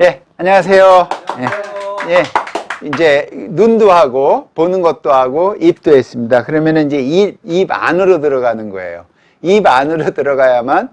예, 안녕하세요. 예, 예, 이제 눈도 하고 보는 것도 하고 입도 했습니다. 그러면은 이제 입 안으로 들어가는 거예요. 입 안으로 들어가야만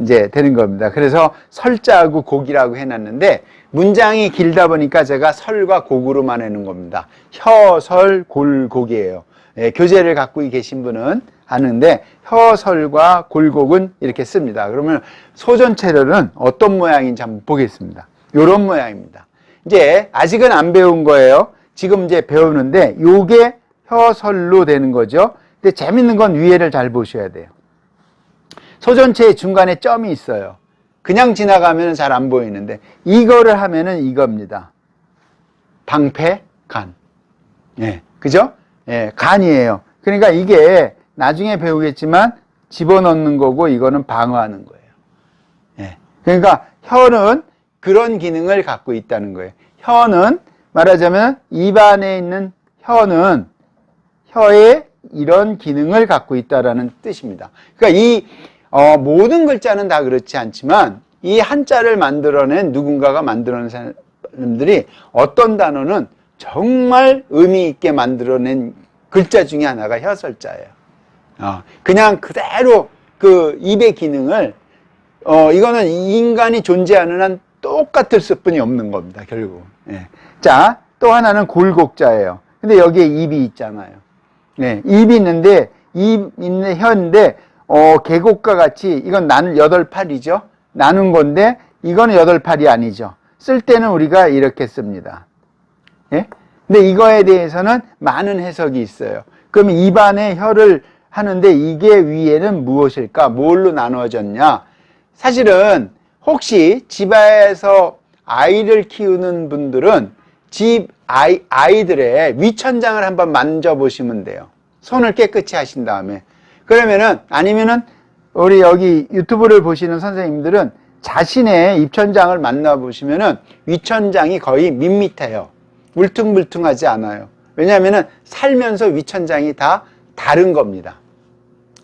이제 되는 겁니다. 그래서 설자하고 곡이라고 해놨는데 문장이 길다 보니까 제가 설과 곡으로만 해놓은 겁니다. 혀, 설, 골, 곡이에요. 예, 교재를 갖고 계신 분은 아는데 혀, 설과 골곡은 이렇게 씁니다. 그러면 소전체럴은 어떤 모양인지 한번 보겠습니다. 이런 모양입니다. 이제 아직은 안 배운 거예요. 지금 이제 배우는데 요게 혀, 설로 되는 거죠. 근데 재밌는 건 위에를 잘 보셔야 돼요. 소전체의 중간에 점이 있어요. 그냥 지나가면 잘 안 보이는데 이거를 하면은 이겁니다. 방패, 간. 예, 그죠? 예, 간이에요. 그러니까 이게 나중에 배우겠지만 집어넣는 거고 이거는 방어하는 거예요. 예. 그러니까 혀는 그런 기능을 갖고 있다는 거예요. 혀는 말하자면 입 안에 있는 혀는 혀에 이런 기능을 갖고 있다라는 뜻입니다. 그러니까 이 모든 글자는 다 그렇지 않지만 이 한자를 만들어낸 누군가가 만들어낸 사람들이 어떤 단어는 정말 의미 있게 만들어낸 글자 중에 하나가 혀설자예요. 그냥 그대로 그 입의 기능을 이거는 인간이 존재하는 한 똑같을 수뿐이 없는 겁니다. 결국. 예. 자, 또 하나는 골곡자예요. 근데 여기에 입이 있잖아요. 네, 입이 있는데 입 있는 혀인데 계곡과 같이 이건 나는 8팔이죠. 나눈 건데 이거는 8팔이 아니죠. 쓸 때는 우리가 이렇게 씁니다. 예? 근데 이거에 대해서는 많은 해석이 있어요. 그럼 입 안에 혀를 하는데 이게 위에는 무엇일까? 뭘로 나누어졌냐? 사실은 혹시 집에서 아이를 키우는 분들은 집 아이들의 위천장을 한번 만져보시면 돼요. 손을 깨끗이 하신 다음에. 그러면은, 아니면은, 우리 여기 유튜브를 보시는 선생님들은 자신의 입천장을 만나보시면은 위천장이 거의 밋밋해요. 울퉁불퉁하지 않아요. 왜냐하면은 살면서 위천장이 다 다른 겁니다.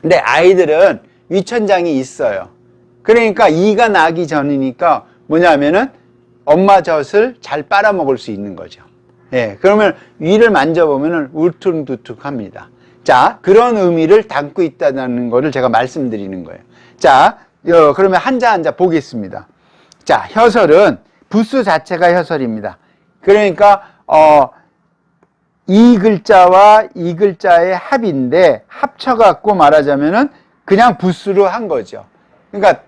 근데 아이들은 위천장이 있어요. 그러니까 이가 나기 전이니까 뭐냐면은 엄마 젖을 잘 빨아먹을 수 있는 거죠. 예, 그러면 위를 만져보면은 울퉁두퉁합니다. 자, 그런 의미를 담고 있다는 것을 제가 말씀드리는 거예요. 자, 그러면 한자 한자 보겠습니다. 자, 혀설은 부수 자체가 혀설입니다. 그러니까 이 글자와 이 글자의 합인데 합쳐갖고 말하자면은 그냥 부수로 한 거죠. 그러니까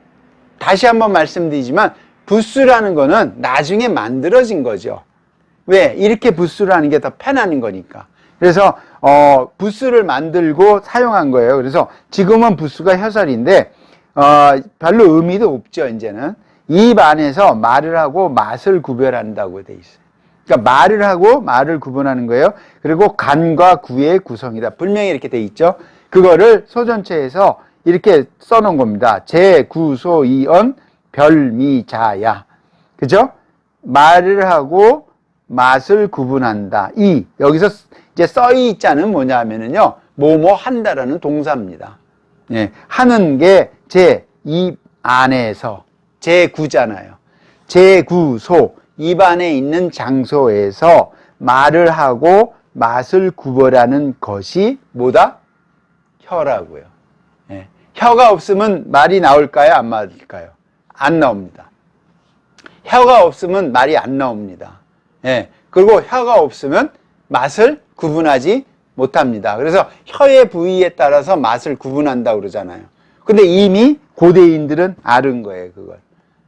다시 한번 말씀드리지만 부수라는 거는 나중에 만들어진 거죠. 왜? 이렇게 부수를 하는 게 더 편한 거니까. 그래서 부수를 만들고 사용한 거예요. 그래서 지금은 부수가 혀설인데 별로 의미도 없죠. 이제는 입 안에서 말을 하고 맛을 구별한다고 돼 있어요. 그러니까 말을 하고 말을 구분하는 거예요. 그리고 간과 구의 구성이다. 분명히 이렇게 돼 있죠. 그거를 소전체에서 이렇게 써놓은 겁니다. 제, 구, 소, 이언, 별, 미, 자야. 그죠? 말을 하고 맛을 구분한다. 여기서 이제 써있자는 뭐냐면은요, 뭐뭐 한다라는 동사입니다. 예, 하는 게 입 안에서, 제9잖아요. 제9, 소. 입 안에 있는 장소에서 말을 하고 맛을 구별하는 것이 뭐다? 혀라고요. 예. 혀가 없으면 말이 나올까요? 안 나올까요? 안 나옵니다. 혀가 없으면 말이 안 나옵니다. 예. 그리고 혀가 없으면 맛을 구분하지 못합니다. 그래서 혀의 부위에 따라서 맛을 구분한다고 그러잖아요. 근데 이미 고대인들은 아는 거예요, 그걸.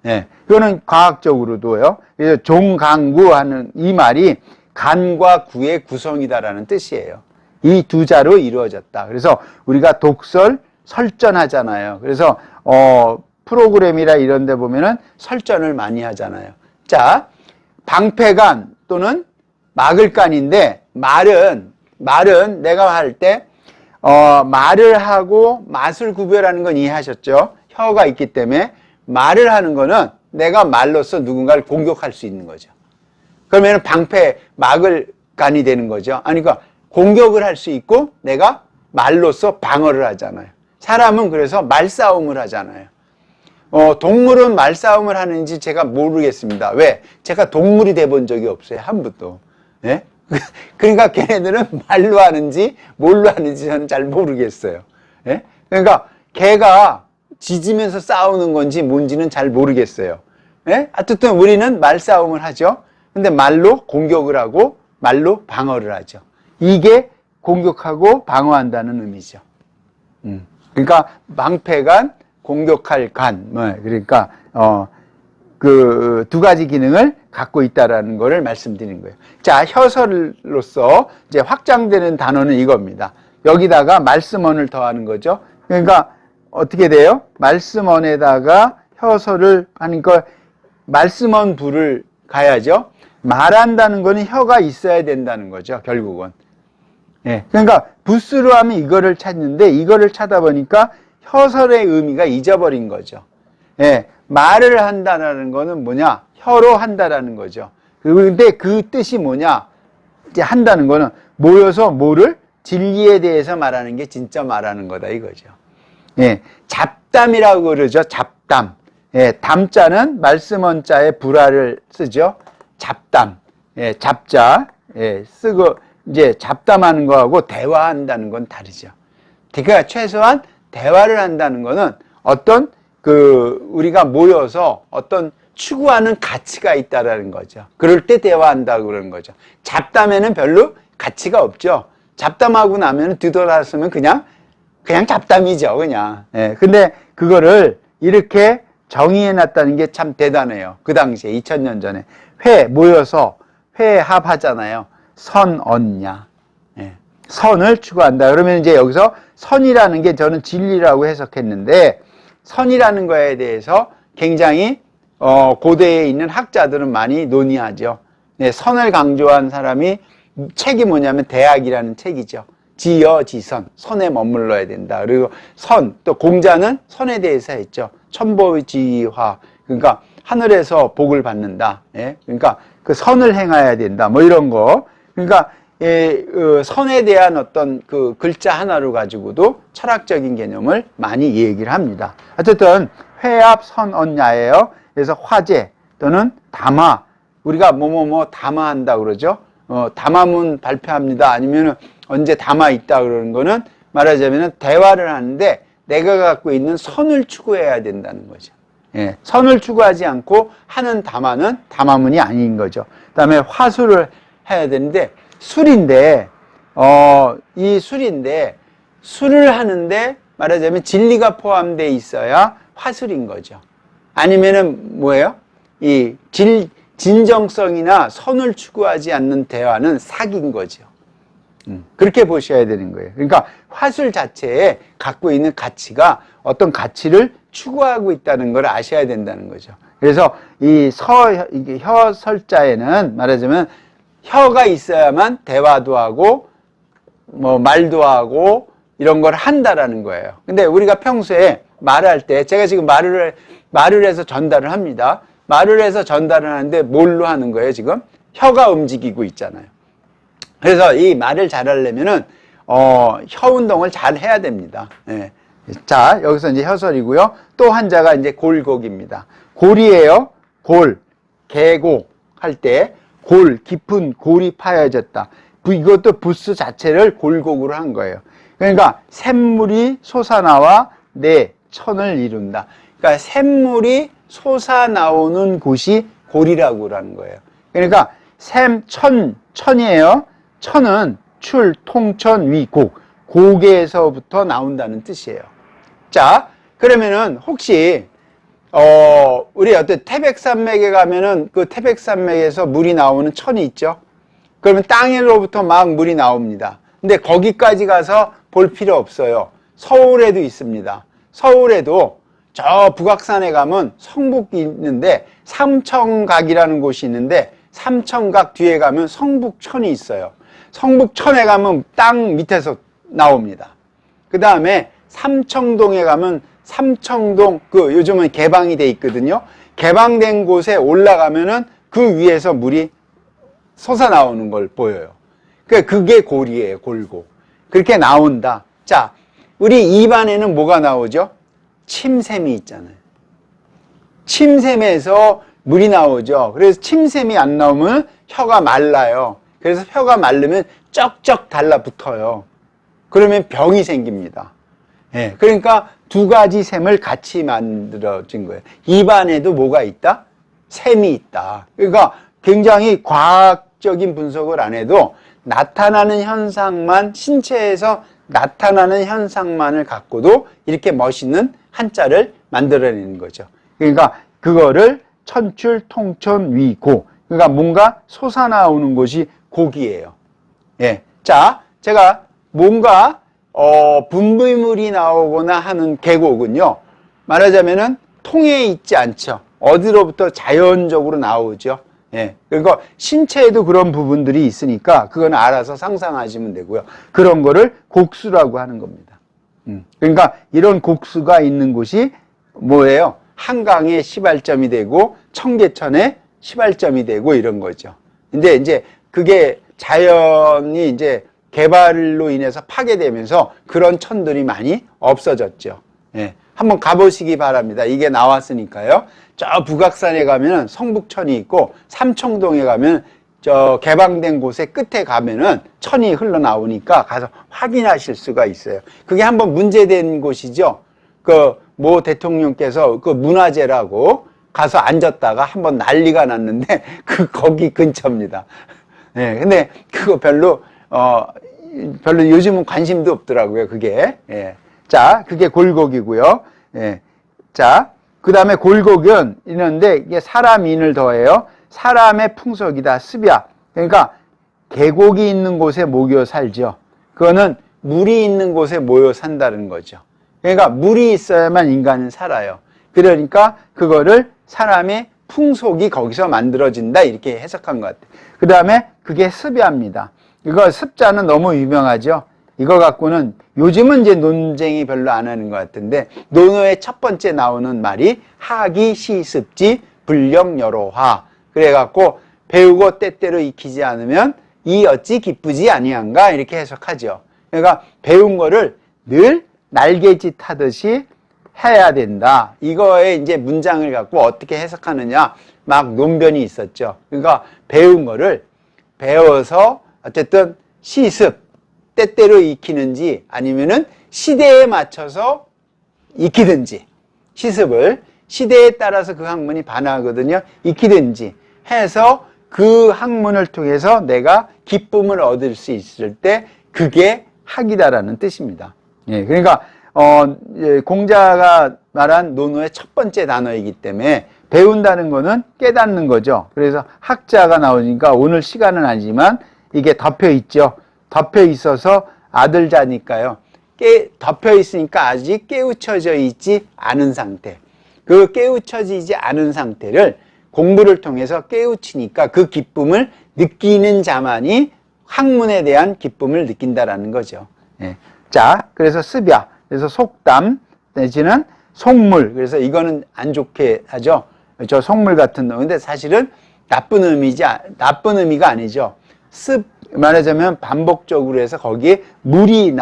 예, 그거는 과학적으로도요. 그래서 종강구 하는 이 말이 간과 구의 구성이다라는 뜻이에요. 이 두 자로 이루어졌다. 그래서 우리가 독설, 설전하잖아요. 그래서 프로그램이라 이런 데 보면은 설전을 많이 하잖아요. 자, 방패간 또는 막을간인데 말은 내가 할 때 말을 하고 맛을 구별하는 건 이해하셨죠? 혀가 있기 때문에 말을 하는 거는 내가 말로써 누군가를 공격할 수 있는 거죠. 그러면 방패, 막을 간이 되는 거죠. 아니, 그러니까 공격을 할 수 있고 내가 말로써 방어를 하잖아요. 사람은 그래서 말싸움을 하잖아요. 동물은 말싸움을 하는지 제가 모르겠습니다. 왜? 제가 동물이 돼본 적이 없어요. 한 번도. 예? 그러니까 걔네들은 말로 하는지 뭘로 하는지 저는 잘 모르겠어요. 예? 그러니까 개가 짖으면서 싸우는 건지 뭔지는 잘 모르겠어요. 예? 어쨌든 우리는 말싸움을 하죠. 근데 말로 공격을 하고 말로 방어를 하죠. 이게 공격하고 방어한다는 의미죠. 그러니까 방패간, 공격할 간, 그러니까 그 두 가지 기능을 갖고 있다라는 것을 말씀드린 거예요. 자, 혀설로서 이제 확장되는 단어는 이겁니다. 여기다가 말씀언을 더하는 거죠. 그러니까 어떻게 돼요? 말씀언에다가 혀설을 하니까 말씀언 부를 가야죠. 말한다는 거는 혀가 있어야 된다는 거죠, 결국은. 예. 그러니까 부스로 하면 이거를 찾는데 이거를 찾아 보니까 혀설의 의미가 잊어버린 거죠. 예. 말을 한다는 거는 뭐냐? 혀로 한다라는 거죠. 근데 그 뜻이 뭐냐? 이제 한다는 거는 모여서 뭐를? 진리에 대해서 말하는 게 진짜 말하는 거다 이거죠. 예. 잡담이라고 그러죠. 잡담. 예. 담자는 말씀언자에 불화를 쓰죠. 잡담. 예. 잡자. 예. 쓰고 이제 잡담하는 거하고 대화한다는 건 다르죠. 그러니까 최소한 대화를 한다는 거는 어떤 우리가 모여서 어떤 추구하는 가치가 있다라는 거죠. 그럴 때 대화한다고 그러는 거죠. 잡담에는 별로 가치가 없죠. 잡담하고 나면 뒤돌아서면 그냥 잡담이죠, 그냥. 예. 근데 그거를 이렇게 정의해 놨다는 게 참 대단해요. 그 당시에 2000년 전에 모여서 회합하잖아요. 선언냐. 예. 선을 추구한다. 그러면 이제 여기서 선이라는 게 저는 진리라고 해석했는데 선이라는 거에 대해서 굉장히 고대에 있는 학자들은 많이 논의하죠. 네, 선을 강조한 사람이 책이 뭐냐면 대학이라는 책이죠. 지여지선, 선에 머물러야 된다. 그리고 선, 또 공자는 선에 대해서 했죠. 천보지화, 그러니까 하늘에서 복을 받는다. 예? 그러니까 그 선을 행해야 된다. 뭐 이런 거. 그러니까 선에 대한 어떤 그 글자 하나로 가지고도 철학적인 개념을 많이 얘기를 합니다. 어쨌든 회합 선언야예요. 그래서 화제 또는 담화, 우리가 뭐뭐뭐 담화한다 그러죠. 담화문 발표합니다. 아니면은 언제 담화 있다 그러는 거는 말하자면은 대화를 하는데 내가 갖고 있는 선을 추구해야 된다는 거죠. 예, 선을 추구하지 않고 하는 담화는 담화문이 아닌 거죠. 그다음에 화술을 해야 되는데 술인데 술을 하는데 말하자면 진리가 포함되어 있어야 화술인 거죠. 아니면은 뭐예요? 이 진정성이나 선을 추구하지 않는 대화는 사기인 거죠. 그렇게 보셔야 되는 거예요. 그러니까 화술 자체에 갖고 있는 가치가 어떤 가치를 추구하고 있다는 걸 아셔야 된다는 거죠. 그래서 이게 혀설자에는 말하자면 혀가 있어야만 대화도 하고 뭐 말도 하고 이런 걸 한다라는 거예요. 근데 우리가 평소에 말할 때 제가 지금 말을 해서 전달을 합니다. 말을 해서 전달을 하는데 뭘로 하는 거예요, 지금? 혀가 움직이고 있잖아요. 그래서 이 말을 잘하려면은 혀 운동을 잘 해야 됩니다. 예. 자, 여기서 이제 혀설이고요. 또 한자가 이제 골곡입니다. 골이에요. 골, 계곡 할 때 골, 깊은 골이 파여졌다. 이것도 부스 자체를 골곡으로 한 거예요. 그러니까 샘물이 솟아나와 내 천을 이룬다. 그러니까 샘물이 솟아나오는 곳이 골이라고 하는 거예요. 그러니까 천이에요. 천은 출, 통천, 위, 곡. 곡에서부터 나온다는 뜻이에요. 자, 그러면은 혹시 우리 어떤 태백산맥에 가면은 그 태백산맥에서 물이 나오는 천이 있죠? 그러면 땅으로부터 막 물이 나옵니다. 근데 거기까지 가서 볼 필요 없어요. 서울에도 있습니다. 서울에도 저 북악산에 가면 성북이 있는데 삼청각이라는 곳이 있는데 삼청각 뒤에 가면 성북천이 있어요. 성북천에 가면 땅 밑에서 나옵니다. 그 다음에 삼청동에 가면 삼청동 요즘은 개방이 돼 있거든요. 개방된 곳에 올라가면은 그 위에서 물이 솟아나오는 걸 보여요. 그게 골이에요. 골곡. 그렇게 나온다. 자, 우리 입안에는 뭐가 나오죠? 침샘이 있잖아요. 침샘에서 물이 나오죠. 그래서 침샘이 안 나오면 혀가 말라요. 그래서 혀가 마르면 쩍쩍 달라붙어요. 그러면 병이 생깁니다. 예, 그러니까 두 가지 샘을 같이 만들어진 거예요. 입안에도 뭐가 있다? 샘이 있다. 그러니까 굉장히 과학적인 분석을 안 해도 나타나는 현상만, 신체에서 나타나는 현상만을 갖고도 이렇게 멋있는 한자를 만들어내는 거죠. 그러니까 그거를 천출, 통천, 위, 고. 그러니까 뭔가 솟아나오는 곳이 고기예요. 예. 자, 제가 뭔가 분비물이 나오거나 하는 계곡은요, 말하자면은 통에 있지 않죠. 어디로부터 자연적으로 나오죠. 예. 그러니까 신체에도 그런 부분들이 있으니까 그건 알아서 상상하시면 되고요. 그런 거를 곡수라고 하는 겁니다. 그러니까 이런 곡수가 있는 곳이 뭐예요? 한강의 시발점이 되고 청계천의 시발점이 되고 이런 거죠. 근데 이제 그게 자연이 이제 개발로 인해서 파괴되면서 그런 천들이 많이 없어졌죠. 예. 한번 가보시기 바랍니다. 이게 나왔으니까요. 저 북악산에 가면은 성북천이 있고 삼청동에 가면 저 개방된 곳에 끝에 가면은 천이 흘러나오니까 가서 확인하실 수가 있어요. 그게 한번 문제된 곳이죠. 그 모 대통령께서 그 문화재라고 가서 앉았다가 한번 난리가 났는데 거기 근처입니다. 예. 근데 그거 별로 요즘은 관심도 없더라고요, 그게. 예. 자, 그게 골곡이고요. 예. 자, 그 다음에 골곡은 이런데 이게 사람 인을 더해요. 사람의 풍속이다, 습야. 그러니까 계곡이 있는 곳에 모여 살죠. 그거는 물이 있는 곳에 모여 산다는 거죠. 그러니까 물이 있어야만 인간은 살아요. 그러니까 그거를 사람의 풍속이 거기서 만들어진다, 이렇게 해석한 것 같아요. 그 다음에 그게 습야입니다. 이거 습자는 너무 유명하죠. 이거 갖고는 요즘은 이제 논쟁이 별로 안 하는 것 같은데, 논어의 첫 번째 나오는 말이 하기 시습지 불령여로화. 그래갖고 배우고 때때로 익히지 않으면 이 어찌 기쁘지 아니한가, 이렇게 해석하죠. 그러니까 배운 거를 늘 날개짓 하듯이 해야 된다. 이거에 이제 문장을 갖고 어떻게 해석하느냐, 막 논변이 있었죠. 그러니까 배운 거를 배워서 어쨌든 시습, 때때로 익히는지 아니면은 시대에 맞춰서 익히든지, 시습을 시대에 따라서 그 학문이 반하거든요. 익히든지 해서 그 학문을 통해서 내가 기쁨을 얻을 수 있을 때 그게 학이다라는 뜻입니다. 예, 그러니까 공자가 말한 논어의 첫 번째 단어이기 때문에 배운다는 거는 깨닫는 거죠. 그래서 학자가 나오니까 오늘 시간은 아니지만 이게 덮여 있죠. 덮여 있어서 아들자니까요. 덮여 있으니까 아직 깨우쳐져 있지 않은 상태. 그 깨우쳐지지 않은 상태를 공부를 통해서 깨우치니까 그 기쁨을 느끼는 자만이 학문에 대한 기쁨을 느낀다라는 거죠. 예. 자, 그래서 습야, 그래서 속담 내지는 속물. 그래서 이거는 안 좋게 하죠. 저 속물 같은 거. 근데 사실은 나쁜 의미가 아니죠. 말하자면 반복적으로 해서 거기에 물이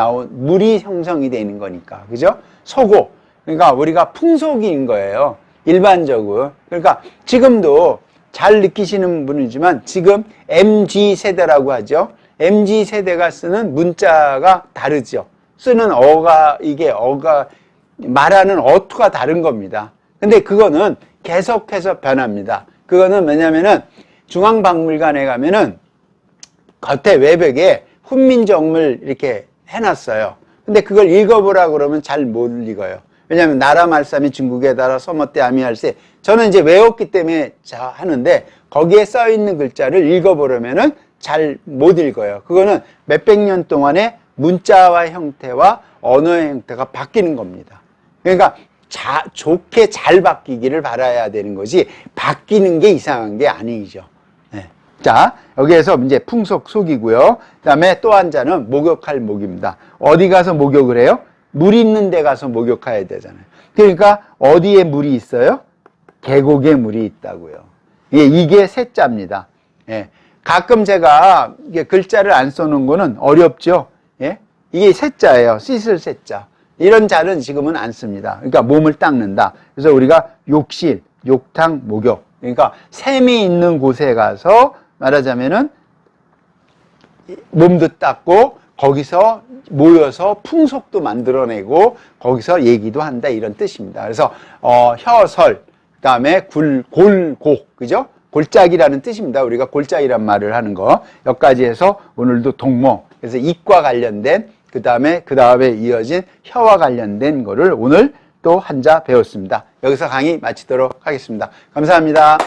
형성이 되는 거니까. 그죠? 소고. 그러니까 우리가 풍속인 거예요. 일반적으로. 그러니까 지금도 잘 느끼시는 분이지만 지금 MZ세대라고 하죠. MZ세대가 쓰는 문자가 다르죠. 쓰는 말하는 어투가 다른 겁니다. 근데 그거는 계속해서 변합니다. 그거는 왜냐면은 중앙박물관에 가면은 겉에 외벽에 훈민정음을 이렇게 해놨어요. 근데 그걸 읽어보라 그러면 잘 못 읽어요. 왜냐하면 나라 말씀이 중국에 따라 서머때 아미할세. 저는 이제 외웠기 때문에 하는데 거기에 써 있는 글자를 읽어보려면은 잘 못 읽어요. 그거는 몇백 년 동안의 문자와 형태와 언어의 형태가 바뀌는 겁니다. 그러니까 좋게 잘 바뀌기를 바라야 되는 거지 바뀌는 게 이상한 게 아니죠. 네. 자, 여기에서 이제 풍속 속이고요. 그 다음에 또 한 자는 목욕할 목입니다. 어디 가서 목욕을 해요? 물 있는 데 가서 목욕해야 되잖아요. 그러니까 어디에 물이 있어요? 계곡에 물이 있다고요. 이게 세자입니다. 예. 가끔 제가 이게 글자를 안 써놓은 거는 어렵죠. 예? 이게 세자예요. 씻을 세자. 이런 자는 지금은 안 씁니다. 그러니까 몸을 닦는다. 그래서 우리가 욕실, 욕탕, 목욕. 그러니까 샘이 있는 곳에 가서 말하자면은 몸도 닦고 거기서 모여서 풍속도 만들어내고 거기서 얘기도 한다 이런 뜻입니다. 그래서 혀설, 그다음에 골곡, 그죠? 골짜기라는 뜻입니다. 우리가 골짜기란 말을 하는 거 여기까지 해서 오늘도 동모, 그래서 입과 관련된 그 다음에 이어진 혀와 관련된 거를 오늘 또 한자 배웠습니다. 여기서 강의 마치도록 하겠습니다. 감사합니다.